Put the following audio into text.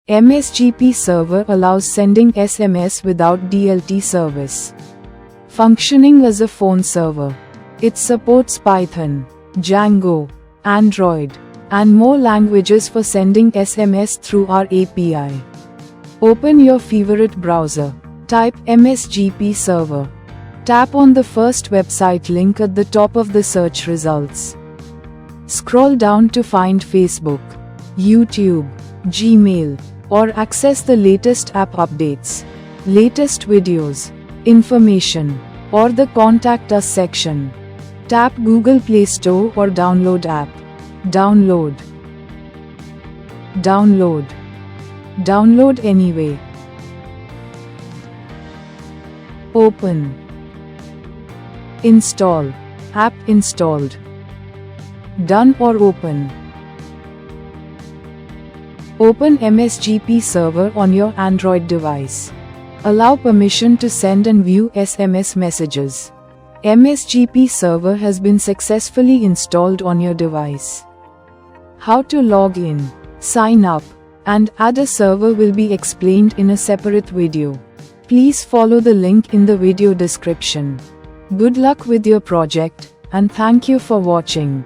MSGP Server allows sending SMS without DLT service. Functioning as a phone server, it supports Python, Django, Android, and more languages for sending SMS through our API. Open your favorite browser, type MSGP Server. Tap on the first website link at the top of the search results. Scroll down to find Facebook, YouTube, Gmail, or access the latest app updates, latest videos, information, or the Contact Us section. Tap Google Play Store or Download app. Download. Download anyway. Open. Install. App installed. Done or open. Open MSGP Server on your Android device. Allow permission to send and view SMS messages. MSGP Server has been successfully installed on your device. How to log in, sign up, and add a server will be explained in a separate video. Please follow the link in the video description. Good luck with your project, and thank you for watching.